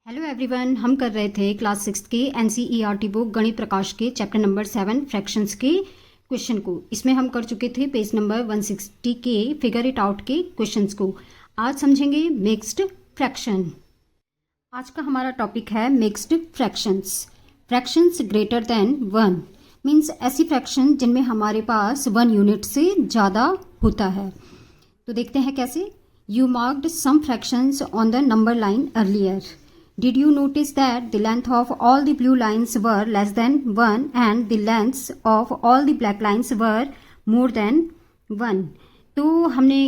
Hello everyone, हम कर रहे थे क्लास 6 के एनसीईआरटी बुक गणित प्रकाश के चैप्टर नंबर 7 फ्रैक्शंस के क्वेश्चन को। इसमें हम कर चुके थे पेज नंबर 160 के फिगर इट आउट के क्वेश्चंस को। आज समझेंगे मिक्स्ड फ्रैक्शन। आज का हमारा टॉपिक है mixed fractions. Fractions greater than 1 means ऐसी फ्रैक्शन जिनमें हमारे पास 1 यूनिट से ज़्यादा होता है। तो देखते हैं कैसे। You marked some fractions on the number line earlier. Did you notice that the length of all the blue lines were less than 1 and the lengths of all the black lines were more than 1? तो हमने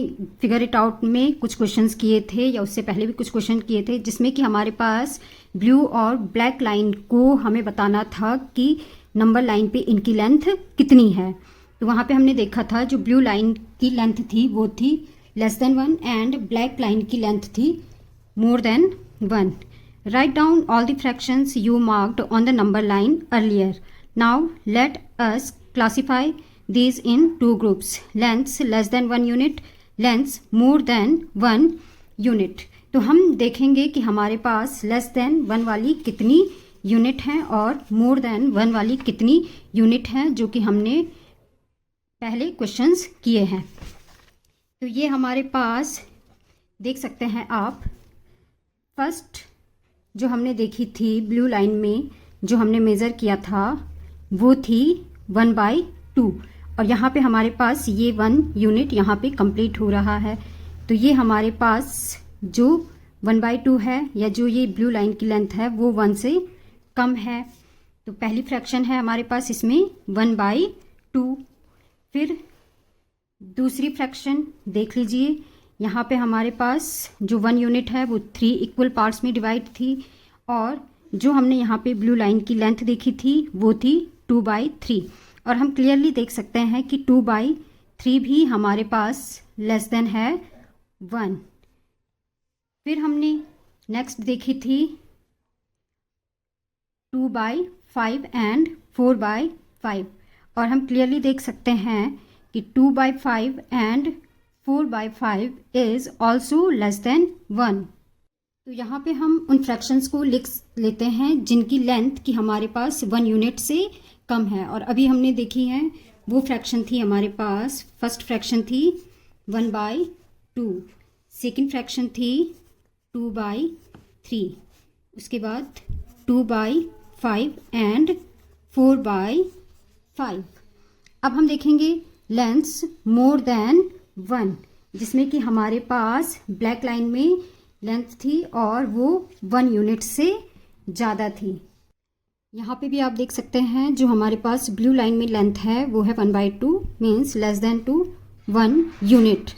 figure it out में कुछ questions किए थे या उससे पहले भी कुछ क्वेश्चन किए थे जिसमें कि हमारे पास ब्लू और ब्लैक लाइन को हमें बताना था कि नंबर लाइन पे इनकी लेंथ कितनी है। तो वहाँ पे हमने देखा था जो ब्लू लाइन की लेंथ थी वो थी less than 1 and black line की लेंथ थी more than 1. Write down all the fractions you marked on the number line earlier. Now let us classify these in two groups. Lengths less than 1 unit, lengths more than 1 unit. तो हम देखेंगे कि हमारे पास less than 1 वाली कितनी unit हैं और more than 1 वाली कितनी यूनिट हैं जो कि हमने पहले क्वेश्चंस किए हैं। तो ये हमारे पास देख सकते हैं आप। फर्स्ट जो हमने देखी थी ब्लू लाइन में जो हमने मेज़र किया था वो थी 1/2 और यहाँ पे हमारे पास ये 1 यूनिट यहाँ पे कंप्लीट हो रहा है। तो ये हमारे पास जो 1/2 है या जो ये ब्लू लाइन की लेंथ है वो 1 से कम है। तो पहली फ्रैक्शन है हमारे पास इसमें 1/2। फिर दूसरी फ्रैक्शन देख लीजिए, यहाँ पे हमारे पास जो 1 यूनिट है वो 3 इक्वल पार्ट्स में डिवाइड थी और जो हमने यहाँ पे ब्लू लाइन की लेंथ देखी थी वो थी 2/3 और हम क्लियरली देख सकते हैं कि 2/3 भी हमारे पास लेस देन है 1. फिर हमने नेक्स्ट देखी थी 2/5 एंड 4/5 और हम क्लियरली देख सकते हैं कि 2/5 and 4/5 is also less than 1. तो यहाँ पे हम उन फ्रैक्शंस को लिख लेते हैं जिनकी लेंथ की हमारे पास 1 यूनिट से कम है और अभी हमने देखी है वो फ्रैक्शन थी हमारे पास। फर्स्ट फ्रैक्शन थी 1/2, सेकेंड फ्रैक्शन थी 2/3, उसके बाद 2/5 एंड 4/5. अब हम देखेंगे लेंथ्स मोर देन 1 जिसमें कि हमारे पास ब्लैक लाइन में लेंथ थी और वो 1 यूनिट से ज़्यादा थी। यहाँ पे भी आप देख सकते हैं जो हमारे पास ब्लू लाइन में लेंथ है वो है 1/2 मीन्स लेस देन 1 यूनिट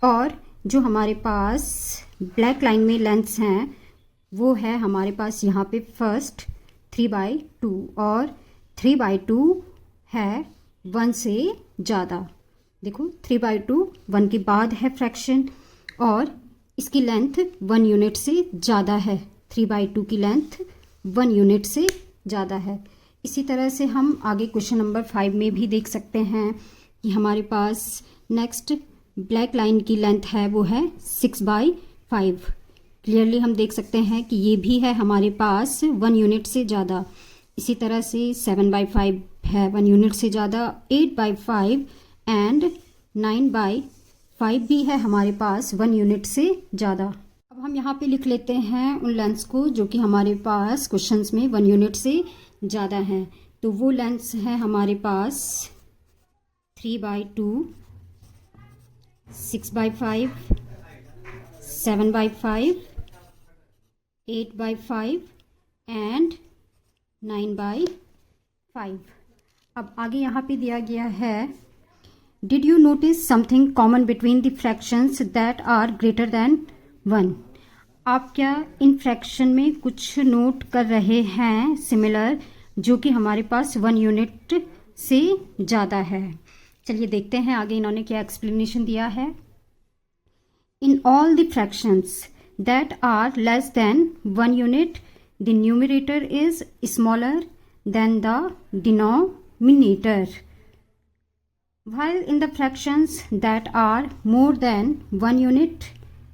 और जो हमारे पास ब्लैक लाइन में लेंथ्स हैं वो है हमारे पास यहाँ पे फर्स्ट 3/2 और 3/2 है 1 से ज़्यादा। देखो 3/2 1 के बाद है फ्रैक्शन और इसकी लेंथ 1 यूनिट से ज़्यादा है। 3/2 की लेंथ 1 यूनिट से ज़्यादा है। इसी तरह से हम आगे क्वेश्चन नंबर 5 में भी देख सकते हैं कि हमारे पास नेक्स्ट ब्लैक लाइन की लेंथ है वो है 6/5। क्लियरली हम देख सकते हैं कि ये भी है हमारे पास 1 यूनिट से ज़्यादा। इसी तरह से 7/5 है 1 यूनिट से ज़्यादा। 8/5 एंड 9/5 भी है हमारे पास 1 यूनिट से ज़्यादा। अब हम यहाँ पे लिख लेते हैं उन लेंथ्स को जो कि हमारे पास क्वेश्चंस में 1 यूनिट से ज़्यादा हैं। तो वो लेंथ्स हैं हमारे पास 3/2, 6/5, 7/5, 8/5 एंड 9/5. अब आगे यहाँ पे दिया गया है Did you notice something common between the fractions that are greater than 1? आप क्या इन फ्रैक्शन में कुछ नोट कर रहे हैं सिमिलर जो कि हमारे पास 1 यूनिट से ज़्यादा है। चलिए देखते हैं आगे इन्होंने क्या एक्सप्लेनेशन दिया है। In all the fractions that are less than 1 unit, the numerator is smaller than the denominator. While in the fractions that are more than 1 unit,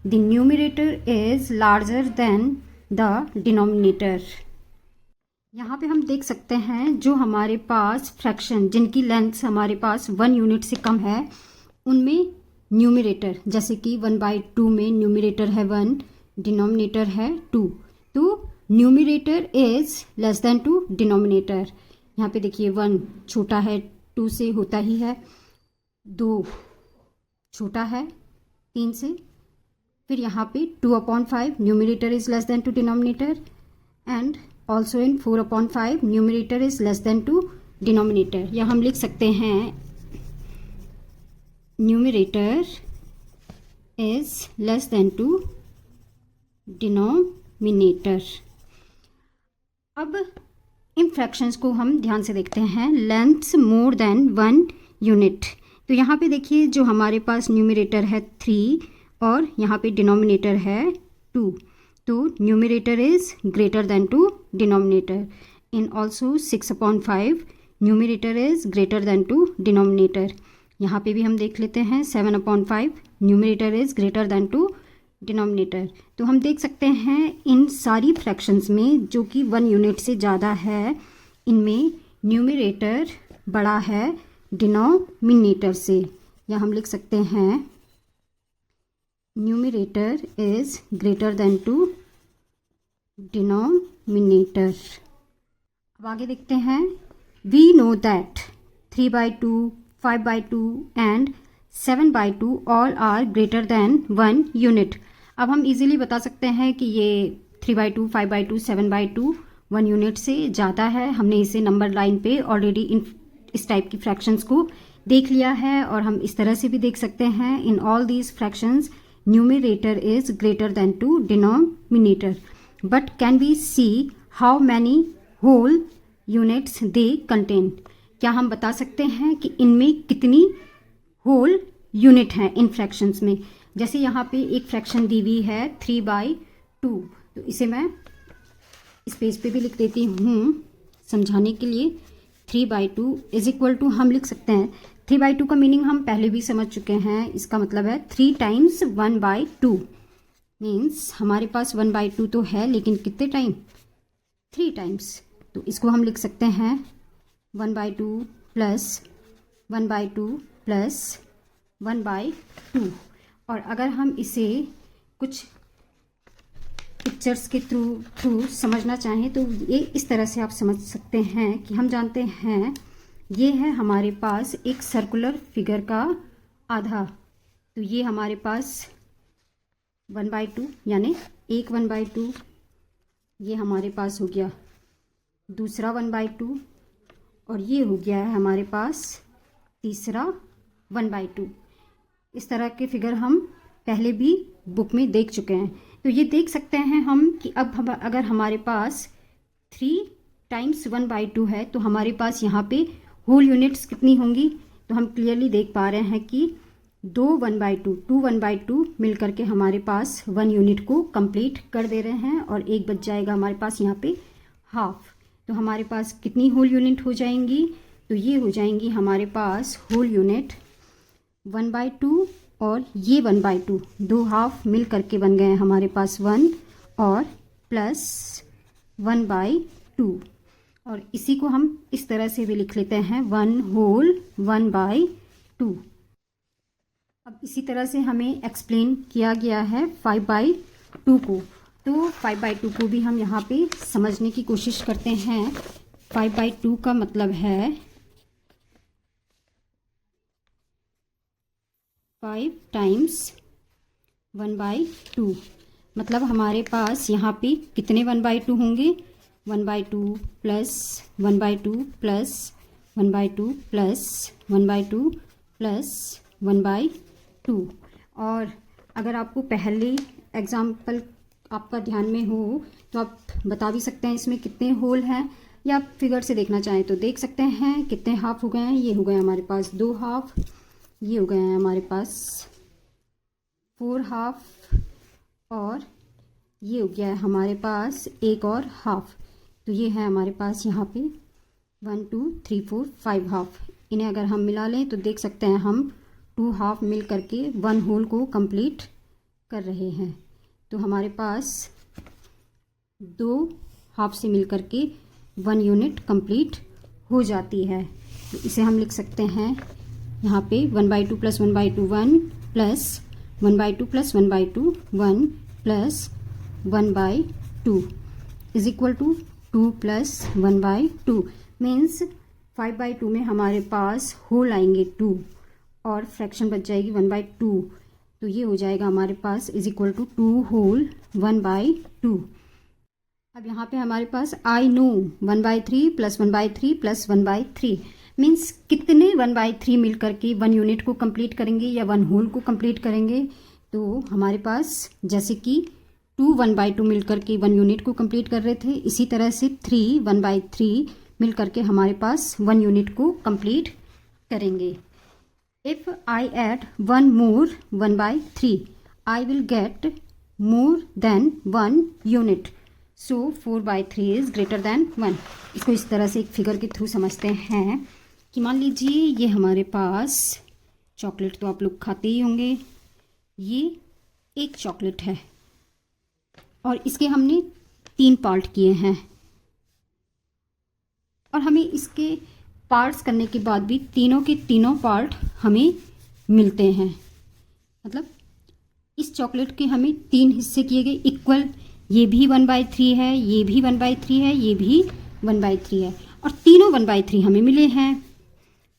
the numerator is larger than the denominator. यहाँ पे हम देख सकते हैं जो हमारे पास fraction जिनकी length हमारे पास 1 यूनिट से कम है उनमें न्यूमरेटर, जैसे कि 1/2 में न्यूमरेटर है 1, डिनोमिनेटर है 2, तो numerator is less than to denominator. यहाँ पे देखिए 1 छोटा है 2 से, होता ही है, 2 छोटा है 3 से, फिर यहाँ पे 2/5 numerator is less than to denominator, and also in 4/5 numerator is less than to denominator. या हम लिख सकते हैं numerator is less than to denominator. अब इन फ्रैक्शंस को हम ध्यान से देखते हैं। लेंथ्स मोर देन 1 यूनिट, तो यहाँ पे देखिए जो हमारे पास न्यूमरेटर है 3 और यहाँ पे डिनोमिनेटर है 2, तो numerator is greater than to denominator. In also 6/5 numerator is greater than to denominator. यहाँ पे भी हम देख लेते हैं 7/5 numerator is greater than to denominator. तो हम देख सकते हैं इन सारी फ्रैक्शंस में जो कि 1 यूनिट से ज़्यादा है, इनमें न्यूमरेटर बड़ा है डिनोमिनेटर से। या हम लिख सकते हैं numerator is greater than to denominator. अब आगे देखते हैं। We know that 3/2, 5/2 and 7/2 all are greater than 1 unit. अब हम इजीली बता सकते हैं कि ये 3/2, 5/2, 7/2 1 यूनिट से ज़्यादा है। हमने इसे नंबर लाइन पे ऑलरेडी इस टाइप की फ्रैक्शंस को देख लिया है, और हम इस तरह से भी देख सकते हैं in all these fractions numerator is greater than to denominator. But can we see how many whole units they contain. क्या हम बता सकते हैं कि इनमें कितनी होल यूनिट हैं इन फ्रैक्शंस में। जैसे यहाँ पे एक फ्रैक्शन दी हुई है 3/2, तो इसे मैं इस पेज पे भी लिख देती हूँ समझाने के लिए। 3/2 इज इक्वल टू, हम लिख सकते हैं 3/2 का मीनिंग हम पहले भी समझ चुके हैं। इसका मतलब है 3 टाइम्स 1/2 मीन्स हमारे पास 1/2 तो है, लेकिन कितने टाइम, 3 टाइम्स। तो इसको हम लिख सकते हैं 1/2 प्लस 1/2 प्लस 1/2। और अगर हम इसे कुछ पिक्चर्स के थ्रू समझना चाहें तो ये इस तरह से आप समझ सकते हैं कि हम जानते हैं ये है हमारे पास एक सर्कुलर फिगर का आधा, तो ये हमारे पास 1/2 यानी एक 1/2, ये हमारे पास हो गया दूसरा 1/2, और ये हो गया है हमारे पास तीसरा 1/2। इस तरह के फिगर हम पहले भी बुक में देख चुके हैं। तो ये देख सकते हैं हम कि अब हम अगर हमारे पास 3 टाइम्स 1/2 है तो हमारे पास यहाँ पे होल यूनिट्स कितनी होंगी। तो हम क्लियरली देख पा रहे हैं कि 2 1/2 मिल करके हमारे पास 1 यूनिट को कंप्लीट कर दे रहे हैं, और एक बच जाएगा हमारे पास यहाँ पे हाफ। तो हमारे पास कितनी होल यूनिट हो जाएंगी, तो ये हो जाएंगी हमारे पास होल यूनिट 1/2 और ये 1/2, 2 हाफ मिल करके बन गए हैं हमारे पास 1 और प्लस 1/2। और इसी को हम इस तरह से भी लिख लेते हैं 1 होल 1/2। अब इसी तरह से हमें एक्सप्लेन किया गया है 5/2 को। तो 5/2 को भी हम यहाँ पे समझने की कोशिश करते हैं। 5/2 का मतलब है 5 टाइम्स 1/2, मतलब हमारे पास यहाँ पे कितने 1/2 होंगे, 1/2 प्लस 1/2 प्लस 1/2 प्लस 1/2 प्लस 1/2। और अगर आपको पहले एग्जाम्पल आपका ध्यान में हो तो आप बता भी सकते हैं इसमें कितने होल हैं, या आप फिगर से देखना चाहें तो देख सकते हैं कितने हाफ हो गए हैं। ये हो गए हमारे पास 2 हाफ, ये हो गए हैं हमारे पास 4 हाफ, और ये हो गया है हमारे पास एक और हाफ। तो ये है हमारे पास यहाँ पे 1 2 3 4 5 हाफ। इन्हें अगर हम मिला लें तो देख सकते हैं हम 2 हाफ मिल करके 1 होल को कंप्लीट कर रहे हैं। तो हमारे पास 2 हाफ से मिलकर के 1 यूनिट कंप्लीट हो जाती है। तो इसे हम लिख सकते हैं यहाँ पे 1/2 + 1/2 1 plus 1/2 + 1/2 1 plus 1/2 is equal to 2 + 1/2 means 5/2 में हमारे पास होल आएंगे 2 और फ्रैक्शन बच जाएगी 1/2। तो ये हो जाएगा हमारे पास इज इक्वल टू 2 होल 1/2। अब यहाँ पे हमारे पास आई नो 1/3 + 1/3 + 1/3 मीन्स कितने 1/3 मिल करके 1 यूनिट को कंप्लीट करेंगे या 1 होल को कंप्लीट करेंगे। तो हमारे पास जैसे कि 2 1/2 मिल करके 1 यूनिट को कंप्लीट कर रहे थे, इसी तरह से 3 1/3 मिल करके हमारे पास 1 यूनिट को कंप्लीट करेंगे। If I add 1 more 1/3 I will get more than 1 unit. So 4/3 is greater than 1। इसको इस तरह से एक फिगर के थ्रू समझते हैं कि मान लीजिए ये हमारे पास चॉकलेट तो आप लोग खाते ही होंगे, ये एक चॉकलेट है और इसके हमने 3 पार्ट किए हैं और हमें इसके पार्ट्स करने के बाद भी तीनों के तीनों पार्ट हमें मिलते हैं। मतलब इस चॉकलेट के हमें 3 हिस्से किए गए इक्वल, ये भी 1/3 है, ये भी 1/3 है, ये भी 1/3 है और तीनों 1/3 हमें मिले हैं।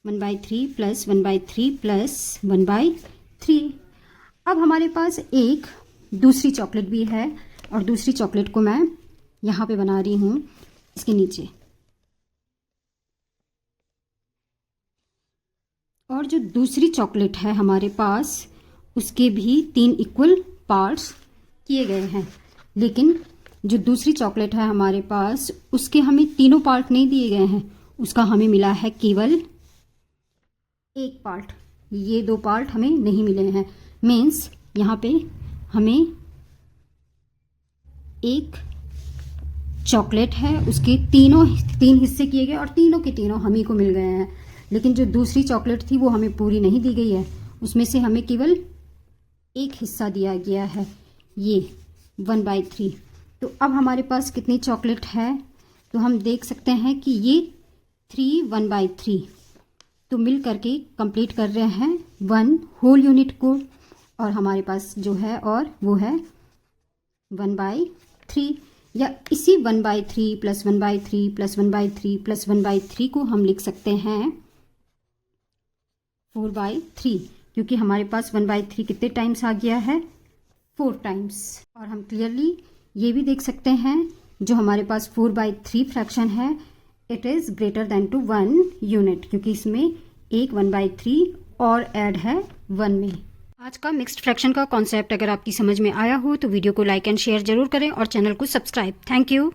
1/3 + 1/3 + 1/3। अब हमारे पास एक दूसरी चॉकलेट भी है और दूसरी चॉकलेट को मैं यहाँ पे बना रही हूँ इसके नीचे। और जो दूसरी चॉकलेट है हमारे पास उसके भी 3 इक्वल पार्ट्स किए गए हैं, लेकिन जो दूसरी चॉकलेट है हमारे पास उसके हमें तीनों पार्ट नहीं दिए गए हैं, उसका हमें मिला है केवल एक पार्ट। ये 2 पार्ट हमें नहीं मिले हैं। मीन्स यहाँ पे हमें एक चॉकलेट है, उसके 3 हिस्से किए गए और तीनों के तीनों हम ही को मिल गए हैं। लेकिन जो दूसरी चॉकलेट थी वो हमें पूरी नहीं दी गई है, उसमें से हमें केवल एक हिस्सा दिया गया है, ये 1/3। तो अब हमारे पास कितनी चॉकलेट है, तो हम देख सकते हैं कि ये 3 1/3 तो मिल करके कंप्लीट कर रहे हैं 1 होल यूनिट को। और हमारे पास जो है और वो है 1/3 या इसी 1/3 + 1/3 + 1/3 + 1/3 को हम लिख सकते हैं 4/3 क्योंकि हमारे पास 1/3 कितने टाइम्स आ गया है, 4 टाइम्स। और हम क्लियरली ये भी देख सकते हैं जो हमारे पास 4/3 फ्रैक्शन है it is greater than to 1 unit क्योंकि इसमें एक 1/3 और ऐड है 1 में। आज का मिक्स्ड फ्रैक्शन का कॉन्सेप्ट अगर आपकी समझ में आया हो तो वीडियो को लाइक एंड शेयर जरूर करें और चैनल को सब्सक्राइब। Thank you.